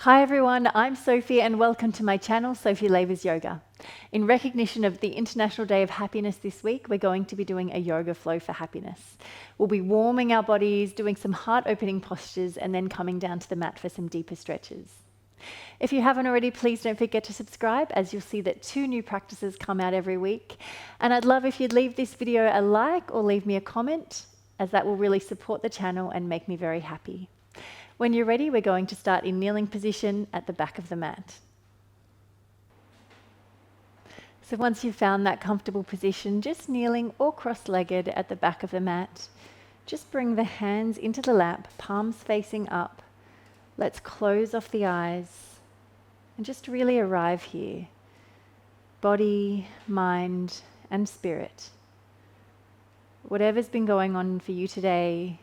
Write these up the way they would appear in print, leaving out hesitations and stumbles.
Hi everyone, I'm Sophie and welcome to my channel, Sophie Lavers Yoga. In recognition of the International Day of Happiness this week, we're going to be doing a yoga flow for happiness. We'll be warming our bodies, doing some heart-opening postures, and then coming down to the mat for some deeper stretches. If you haven't already, please don't forget to subscribe, as you'll see that 2 new practices come out every week. And I'd love if you'd leave this video a like or leave me a comment, as that will really support the channel and make me very happy. When you're ready, we're going to start in kneeling position at the back of the mat. So once you've found that comfortable position, just kneeling or cross-legged at the back of the mat, just bring the hands into the lap, palms facing up. Let's close off the eyes and just really arrive here. Body, mind, and spirit. Whatever's been going on for you today,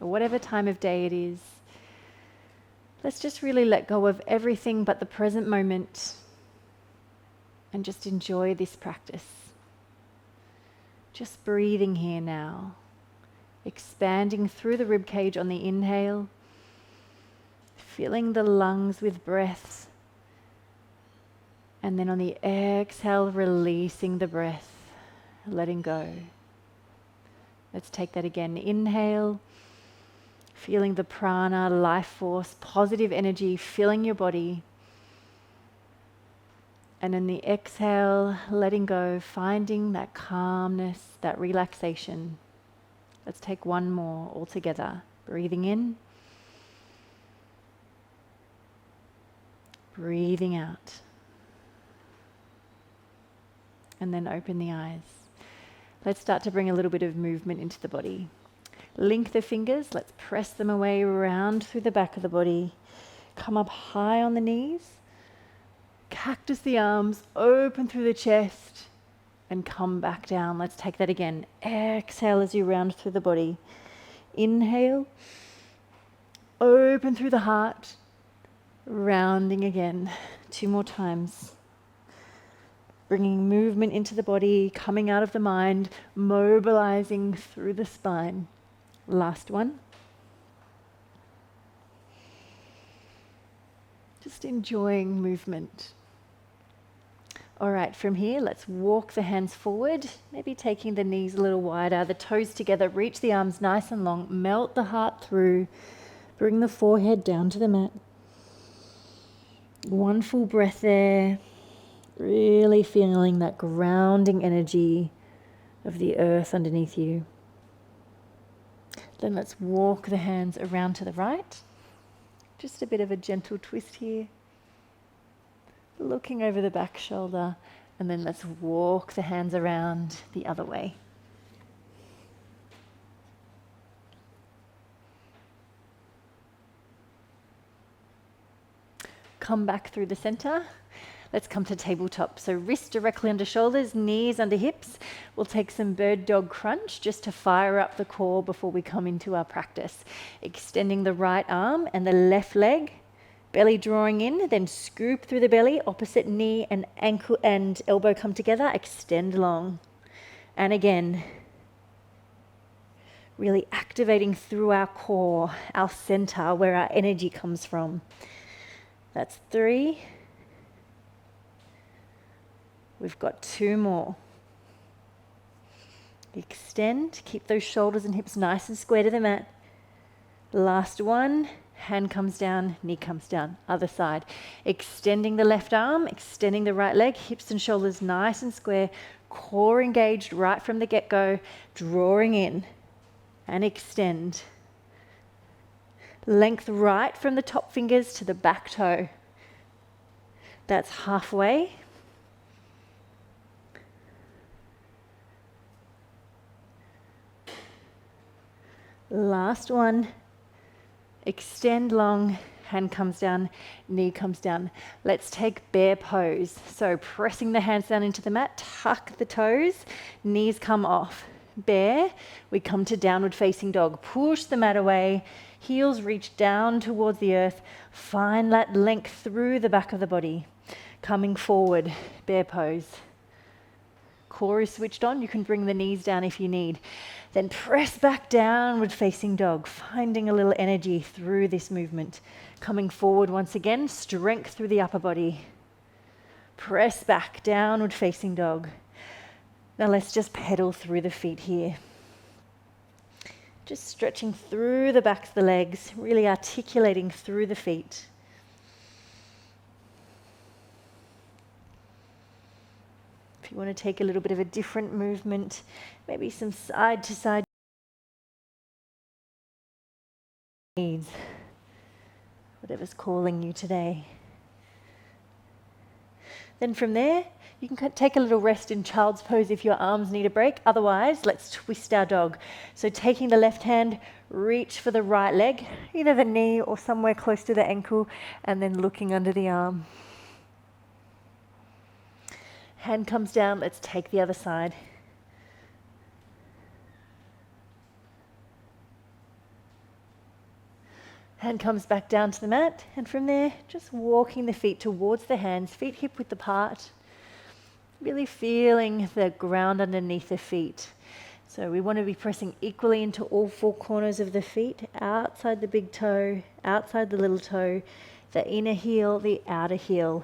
or whatever time of day it is, let's just really let go of everything but the present moment and just enjoy this practice. Just breathing here now, expanding through the ribcage on the inhale, filling the lungs with breath, and then on the exhale, releasing the breath, letting go. Let's take that again. Inhale. Feeling the prana, life force, positive energy filling your body. And in the exhale, letting go, finding that calmness, that relaxation. Let's take one more all together. Breathing in. Breathing out. And then open the eyes. Let's start to bring a little bit of movement into the body. Link the fingers, let's press them away, round through the back of the body. Come up high on the knees. Cactus the arms, open through the chest, and come back down. Let's take that again. Exhale as you round through the body. Inhale, open through the heart, rounding again. 2 more times. Bringing movement into the body, coming out of the mind, mobilizing through the spine. Last one. Just enjoying movement. All right, from here, let's walk the hands forward, maybe taking the knees a little wider, the toes together, reach the arms nice and long, melt the heart through, bring the forehead down to the mat. One full breath there, really feeling that grounding energy of the earth underneath you. Then let's walk the hands around to the right. Just a bit of a gentle twist here. Looking over the back shoulder. And then let's walk the hands around the other way. Come back through the center. Let's come to tabletop. So wrists directly under shoulders, knees under hips. We'll take some bird dog crunch just to fire up the core before we come into our practice. Extending the right arm and the left leg, belly drawing in, then scoop through the belly, opposite knee and ankle and elbow come together, extend long. And again, really activating through our core, our center, where our energy comes from. That's 3. We've got 2 more. Extend, keep those shoulders and hips nice and square to the mat. Last one, hand comes down, knee comes down, other side. Extending the left arm, extending the right leg, hips and shoulders nice and square, core engaged right from the get-go, drawing in and extend. Length right from the top fingers to the back toe. That's halfway. Last one. Extend long, hand comes down, knee comes down. Let's take bear pose. So pressing the hands down into the mat, tuck the toes, knees come off. Bear, we come to downward facing dog. Push the mat away, heels reach down towards the earth. Find that length through the back of the body. Coming forward, bear pose. core is switched on, you can bring the knees down if you need. Then press back, downward facing dog, finding a little energy through this movement. Coming forward once again, strength through the upper body. Press back, downward facing dog. Now let's just pedal through the feet here. Just stretching through the backs of the legs, really articulating through the feet. If you want to take a little bit of a different movement, maybe some side to side needs, whatever's calling you today. Then from there, you can take a little rest in child's pose if your arms need a break. Otherwise, let's twist our dog. So taking the left hand, reach for the right leg, either the knee or somewhere close to the ankle, and then looking under the arm. Hand comes down, let's take the other side. Hand comes back down to the mat, and from there, just walking the feet towards the hands, feet hip width apart. Really feeling the ground underneath the feet. So we want to be pressing equally into all four corners of the feet, outside the big toe, outside the little toe, the inner heel, the outer heel.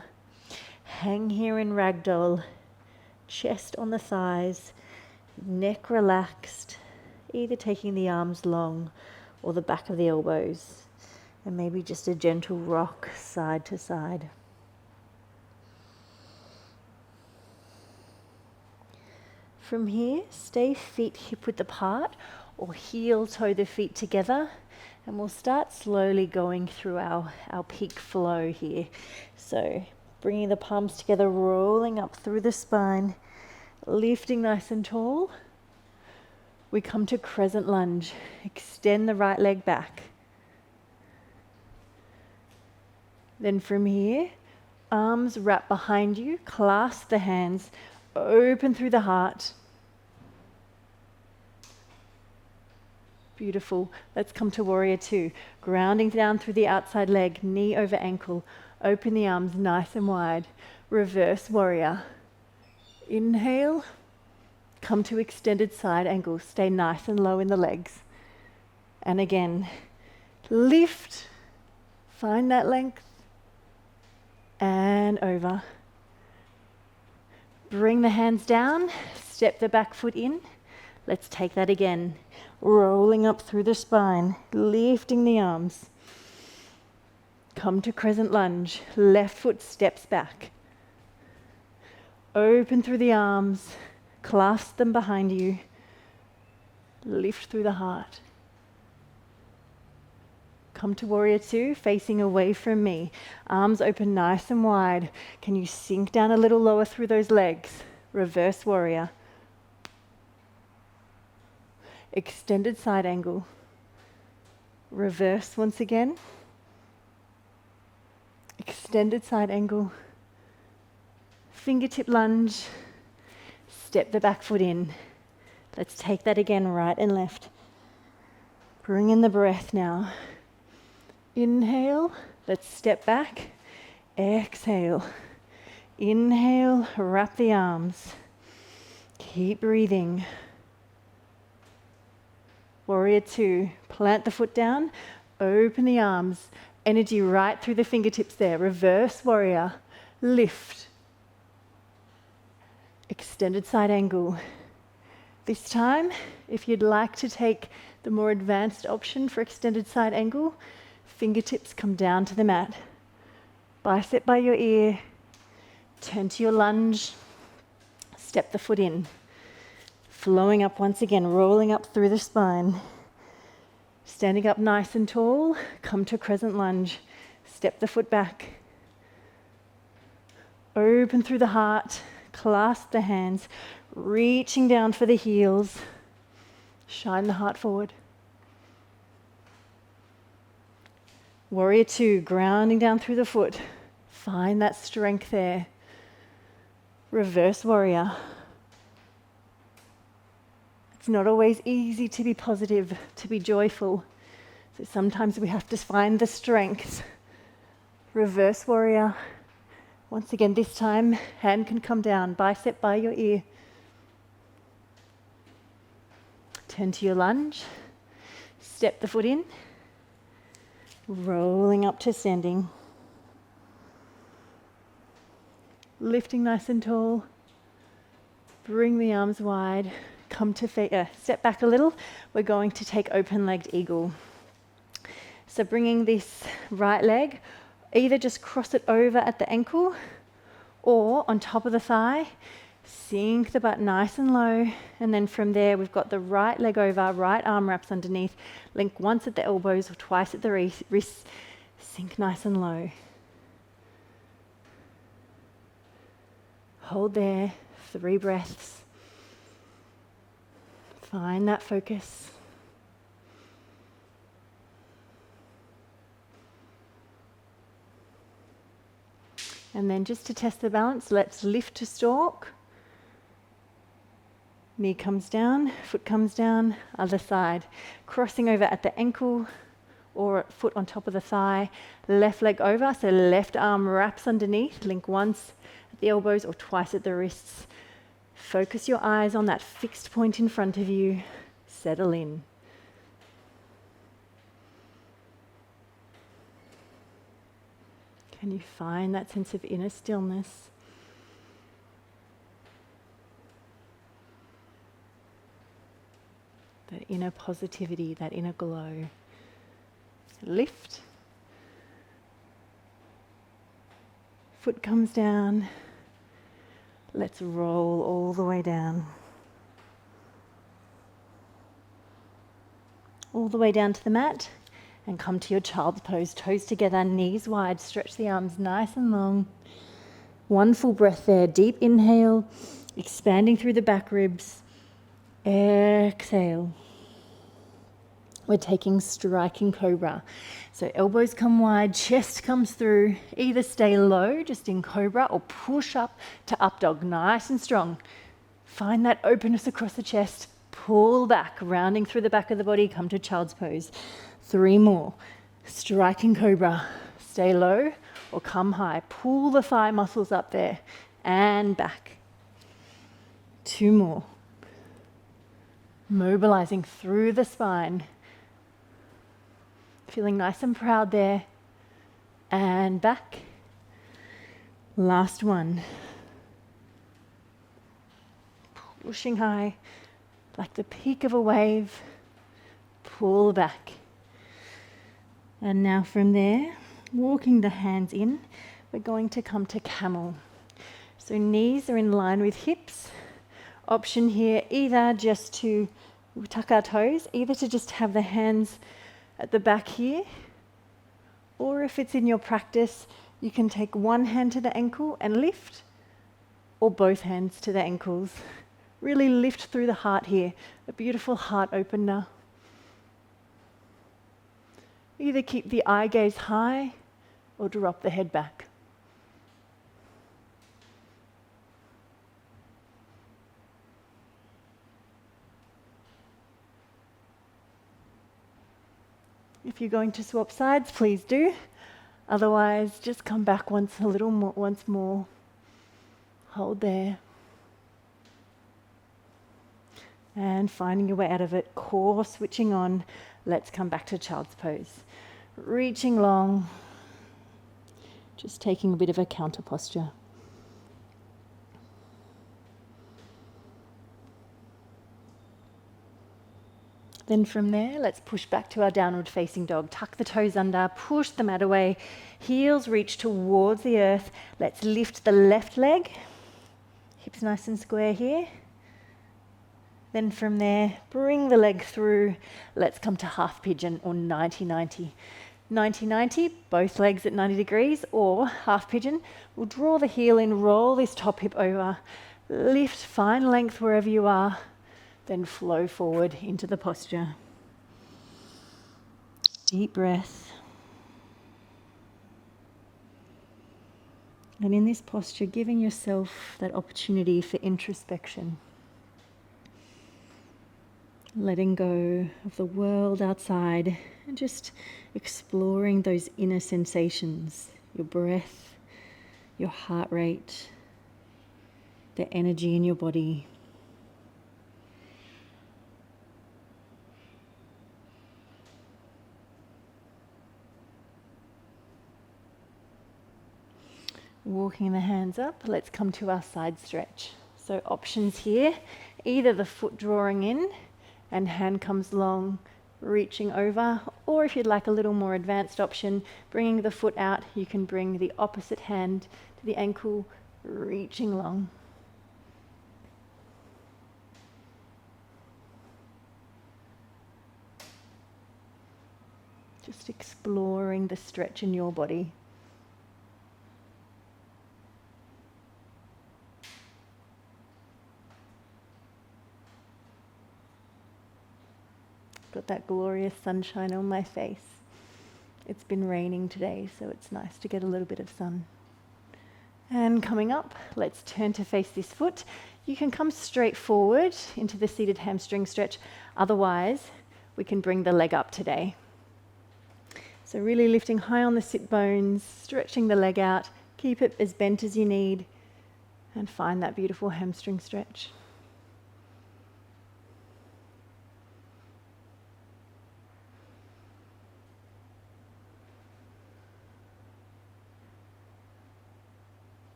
Hang here in ragdoll, chest on the thighs, neck relaxed, either taking the arms long or the back of the elbows, and maybe just a gentle rock side to side. From here, stay feet hip width apart or heel toe the feet together, and we'll start slowly going through our peak flow here. So bringing the palms together, rolling up through the spine, lifting nice and tall. We come to crescent lunge. Extend the right leg back. Then from here, arms wrap behind you, clasp the hands, open through the heart. Beautiful. Let's come to warrior two. Grounding down through the outside leg, knee over ankle. Open the arms nice and wide. Reverse warrior. Inhale. Come to extended side angle. Stay nice and low in the legs. And again, lift. Find that length. And over. Bring the hands down. Step the back foot in. Let's take that again. Rolling up through the spine, lifting the arms. Come to crescent lunge. Left foot steps back. Open through the arms. Clasp them behind you. Lift through the heart. Come to warrior two, facing away from me. Arms open nice and wide. Can you sink down a little lower through those legs? Reverse warrior. Extended side angle. Reverse once again. Extended side angle. Fingertip lunge. Step the back foot in. Let's take that again, right and left. Bring in the breath now. Inhale, let's step back. Exhale. Inhale, wrap the arms. Keep breathing. Warrior two, plant the foot down, open the arms, energy right through the fingertips there. Reverse warrior, lift. Extended side angle. This time, if you'd like to take the more advanced option for extended side angle, fingertips come down to the mat. Bicep by your ear, turn to your lunge, step the foot in. Flowing up once again, rolling up through the spine. Standing up nice and tall, come to crescent lunge. Step the foot back. Open through the heart, clasp the hands, reaching down for the heels. Shine the heart forward. Warrior two, grounding down through the foot. Find that strength there. Reverse warrior. It's not always easy to be positive, to be joyful. So sometimes we have to find the strength. Reverse warrior. Once again, this time, hand can come down, bicep by your ear. Turn to your lunge. Step the foot in. Rolling up to standing. Lifting nice and tall. Bring the arms wide. Come to step back a little. We're going to take open-legged eagle. So bringing this right leg, either just cross it over at the ankle or on top of the thigh. Sink the butt nice and low, and then from there we've got the right leg over, right arm wraps underneath, link once at the elbows or twice at the wrists, sink nice and low. Hold there, 3 breaths. Find that focus. And then just to test the balance, let's lift to stalk. Knee comes down, foot comes down, other side. Crossing over at the ankle or foot on top of the thigh. Left leg over, so left arm wraps underneath. Link once at the elbows or twice at the wrists. Focus your eyes on that fixed point in front of you. Settle in. Can you find that sense of inner stillness? That inner positivity, that inner glow. Lift. Foot comes down. Let's roll all the way down. All the way down to the mat and come to your child's pose. Toes together, knees wide, stretch the arms nice and long. 1 full breath there. Deep inhale, expanding through the back ribs. Exhale. We're taking striking cobra. So elbows come wide, chest comes through. Either stay low, just in cobra, or push up to up dog, nice and strong. Find that openness across the chest. Pull back, rounding through the back of the body, come to child's pose. 3 more. Striking cobra. Stay low or come high. Pull the thigh muscles up there and back. 2 more. Mobilizing through the spine. Feeling nice and proud there. And back. Last one. Pushing high, like the peak of a wave. Pull back. And now from there, walking the hands in, we're going to come to camel. So knees are in line with hips. Option here, either just to tuck our toes, either to just have the hands at the back here, or if it's in your practice, you can take one hand to the ankle and lift, or both hands to the ankles. Really lift through the heart here, a beautiful heart opener. Either keep the eye gaze high or drop the head back. If you're going to swap sides, please do. Otherwise, just come back once more. Hold there. And finding your way out of it, core switching on. Let's come back to child's pose. Reaching long, just taking a bit of a counter posture. Then from there, let's push back to our downward facing dog. Tuck the toes under, push the mat away, heels reach towards the earth. Let's lift the left leg, hips nice and square here. Then from there, bring the leg through. Let's come to half pigeon or 90-90. 90-90, both legs at 90 degrees, or half pigeon. We'll draw the heel in, roll this top hip over, lift, find length wherever you are, then flow forward into the posture. Deep breath. And in this posture, giving yourself that opportunity for introspection. Letting go of the world outside and just exploring those inner sensations, your breath, your heart rate, the energy in your body. Walking the hands up, let's come to our side stretch. So options here, either the foot drawing in and hand comes long, reaching over, or if you'd like a little more advanced option, bringing the foot out, you can bring the opposite hand to the ankle, reaching long. Just exploring the stretch in your body. Got that glorious sunshine on my face. It's been raining today, so it's nice to get a little bit of sun. And coming up, let's turn to face this foot. You can come straight forward into the seated hamstring stretch. Otherwise, we can bring the leg up today. So really lifting high on the sit bones, stretching the leg out, keep it as bent as you need, and find that beautiful hamstring stretch.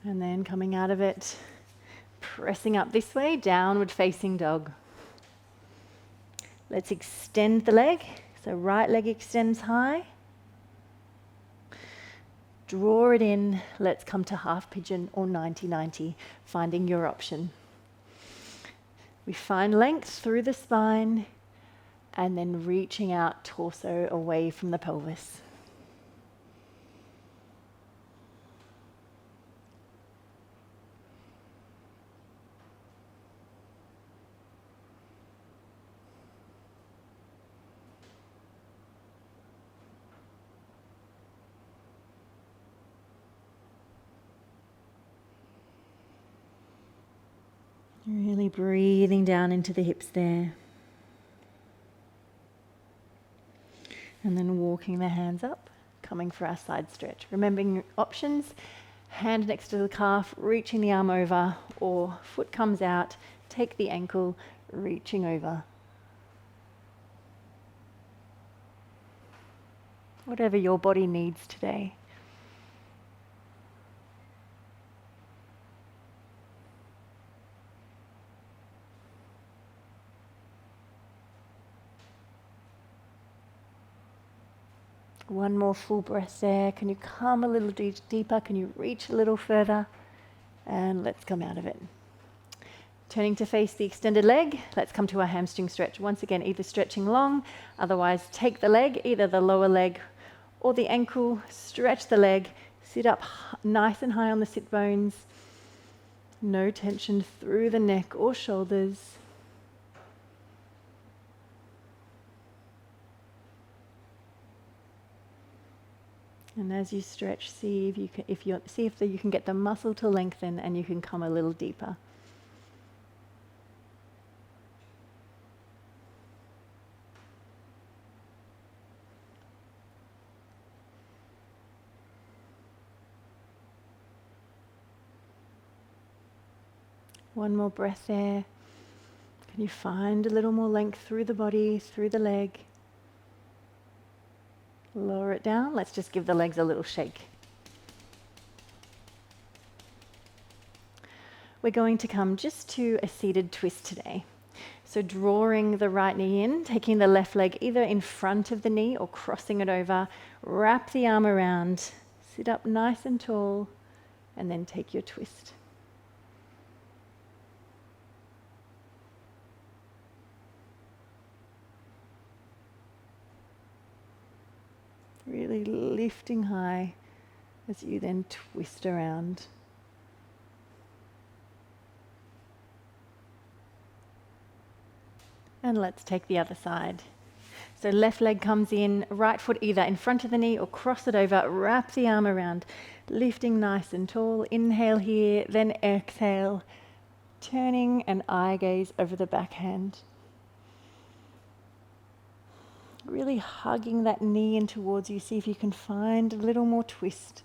And then coming out of it, pressing up this way, downward facing dog. Let's extend the leg. So right leg extends high. Draw it in. Let's come to half pigeon or 90-90, finding your option. We find length through the spine and then reaching out torso away from the pelvis. Really breathing down into the hips there. And then walking the hands up, coming for our side stretch. Remembering your options, hand next to the calf, reaching the arm over, or foot comes out, take the ankle, reaching over. Whatever your body needs today. One more full breath there. Can you come a little deeper? Can you reach a little further? And let's come out of it. Turning to face the extended leg, let's come to our hamstring stretch. Once again, either stretching long, otherwise take the leg, either the lower leg or the ankle, stretch the leg, sit up nice and high on the sit bones. No tension through the neck or shoulders. And as you stretch, see if you can get the muscle to lengthen and you can come a little deeper. One more breath there. Can you find a little more length through the body, through the leg? Lower it down. Let's just give the legs a little shake. We're going to come just to a seated twist today. So drawing the right knee in, taking the left leg either in front of the knee or crossing it over, wrap the arm around, sit up nice and tall, and then take your twist. Really lifting high as you then twist around. And let's take the other side. So left leg comes in, right foot either in front of the knee or cross it over, wrap the arm around, lifting nice and tall. Inhale here, then exhale, turning an eye gaze over the back hand. Really hugging that knee in towards you. See if you can find a little more twist.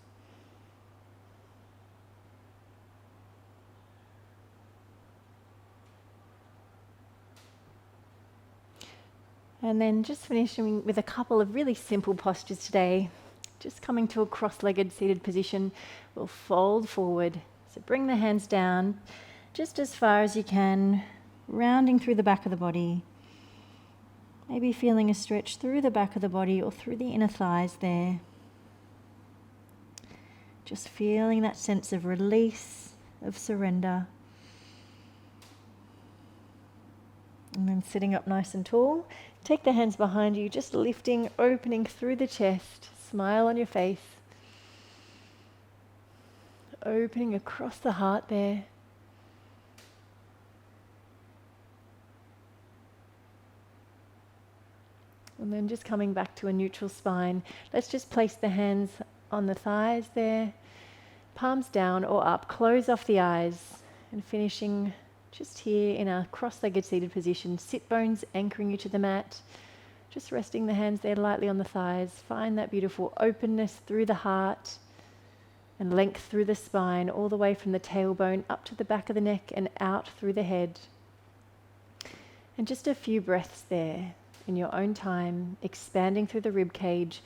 And then just finishing with a couple of really simple postures today. Just coming to a cross-legged seated position, we'll fold forward. So bring the hands down just as far as you can, rounding through the back of the body. Maybe feeling a stretch through the back of the body or through the inner thighs there. Just feeling that sense of release, of surrender. And then sitting up nice and tall. Take the hands behind you, just lifting, opening through the chest. Smile on your face. Opening across the heart there. And then just coming back to a neutral spine. Let's just place the hands on the thighs there. Palms down or up. Close off the eyes. And finishing just here in a cross-legged seated position. Sit bones anchoring you to the mat. Just resting the hands there lightly on the thighs. Find that beautiful openness through the heart and length through the spine, all the way from the tailbone up to the back of the neck and out through the head. And just a few breaths there in your own time, expanding through the rib cage,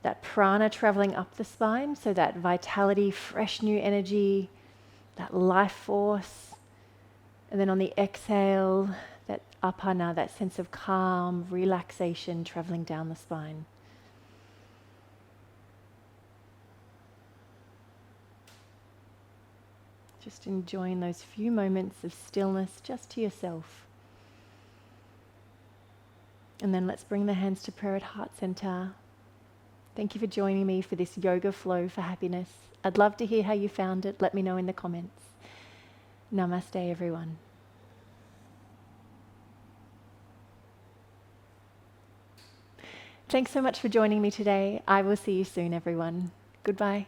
that prana traveling up the spine, so that vitality, fresh new energy, that life force. And then on the exhale, that apana, that sense of calm, relaxation traveling down the spine. Just enjoying those few moments of stillness just to yourself. And then let's bring the hands to prayer at heart center. Thank you for joining me for this yoga flow for happiness. I'd love to hear how you found it. Let me know in the comments. Namaste, everyone. Thanks so much for joining me today. I will see you soon, everyone. Goodbye.